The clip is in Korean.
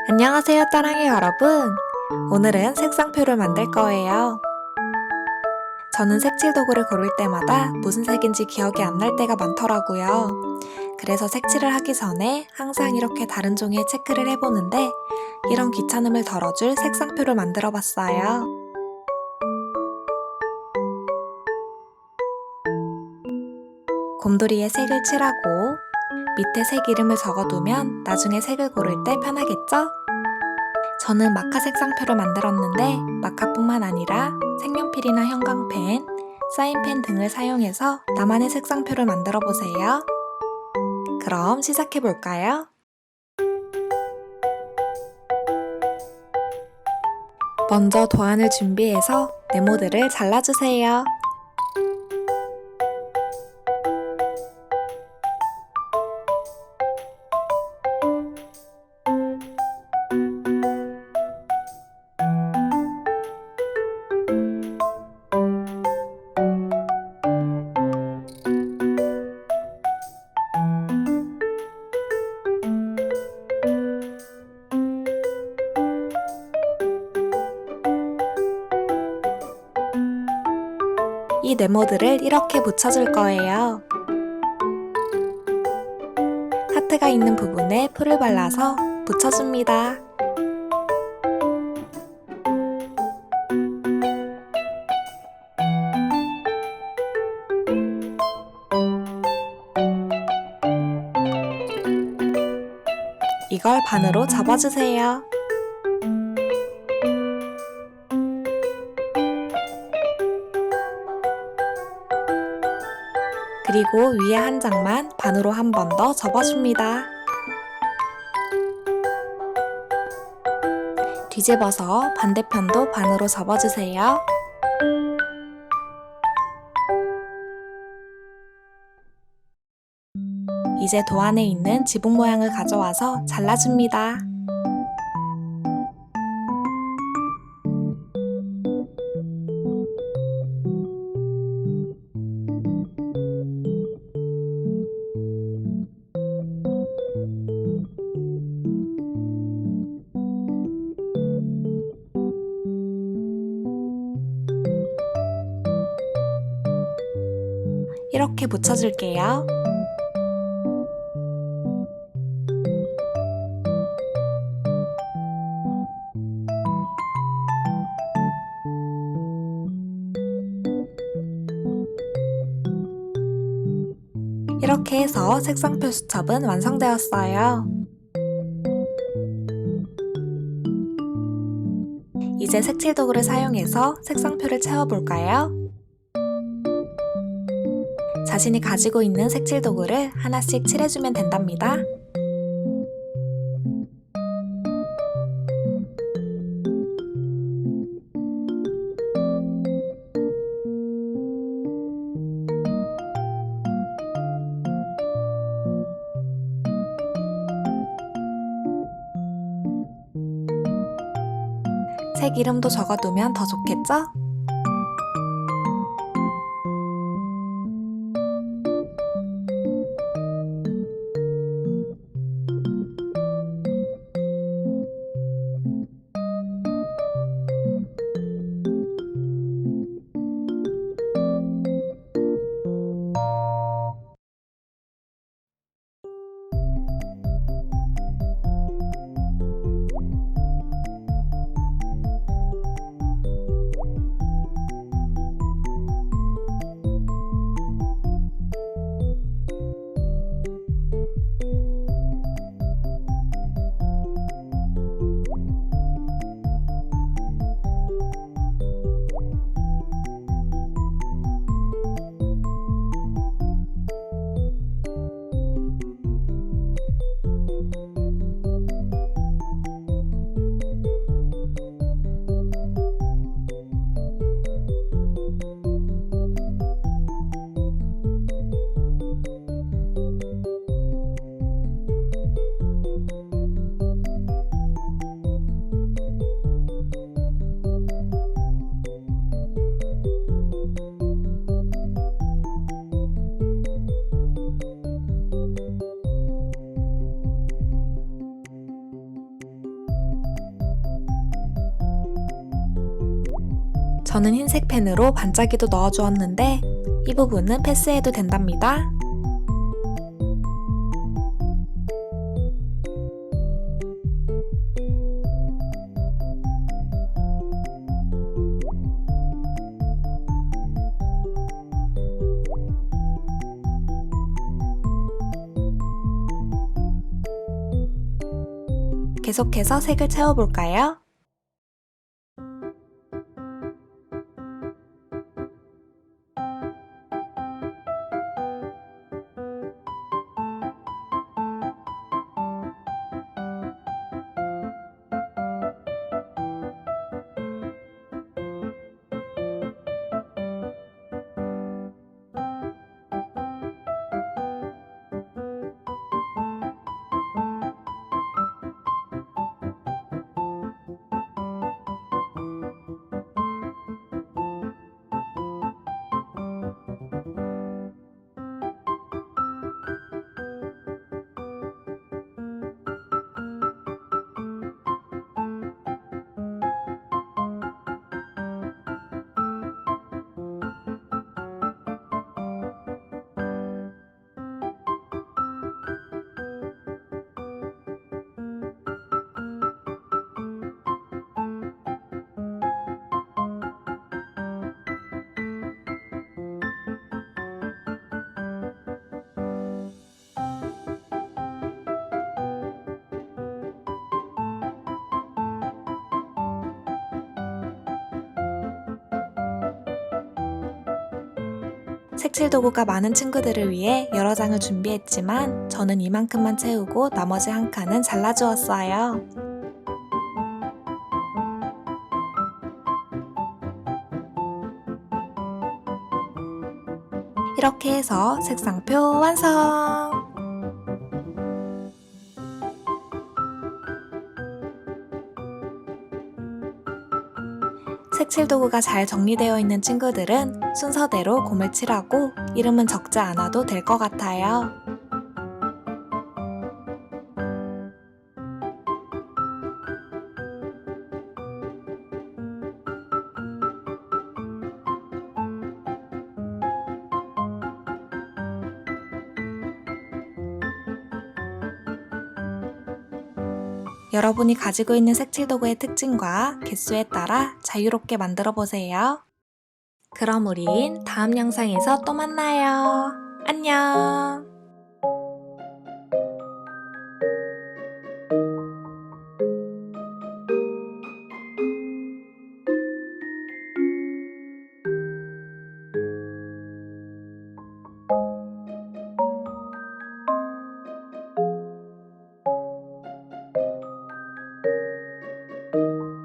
안녕하세요, 따랑이 여러분. 오늘은 색상표를 만들 거예요. 저는 색칠 도구를 고를 때마다 무슨 색인지 기억이 안 날 때가 많더라고요. 그래서 색칠을 하기 전에 항상 이렇게 다른 종이에 체크를 해보는데 이런 귀찮음을 덜어줄 색상표를 만들어 봤어요. 곰돌이에 색을 칠하고 밑에 색 이름을 적어두면 나중에 색을 고를 때 편하겠죠? 저는 마카 색상표를 만들었는데 마카뿐만 아니라 색연필이나 형광펜, 사인펜 등을 사용해서 나만의 색상표를 만들어 보세요. 그럼 시작해 볼까요? 먼저 도안을 준비해서 네모들을 잘라주세요. 이 네모들을 이렇게 붙여줄 거예요. 하트가 있는 부분에 풀을 발라서 붙여줍니다. 이걸 반으로 접어주세요. 그리고 위에 한 장만 반으로 한 번 더 접어줍니다. 뒤집어서 반대편도 반으로 접어주세요. 이제 도안에 있는 지붕 모양을 가져와서 잘라줍니다. 이렇게 붙여줄게요. 이렇게 해서 색상표 수첩은 완성되었어요. 이제 색칠 도구를 사용해서 색상표를 채워볼까요? 자신이 가지고 있는 색칠 도구를 하나씩 칠해주면 된답니다. 색 이름도 적어두면 더 좋겠죠? 저는 흰색 펜으로 반짝이도 넣어주었는데 이 부분은 패스해도 된답니다. 계속해서 색을 채워볼까요? 색칠 도구가 많은 친구들을 위해 여러 장을 준비했지만 저는 이만큼만 채우고 나머지 한 칸은 잘라주었어요. 이렇게 해서 색상표 완성! 색칠 도구가 잘 정리되어 있는 친구들은 순서대로 곰을 칠하고 이름은 적지 않아도 될 것 같아요. 여러분이 가지고 있는 색칠 도구의 특징과 개수에 따라 자유롭게 만들어 보세요. 그럼 우린 다음 영상에서 또 만나요. 안녕!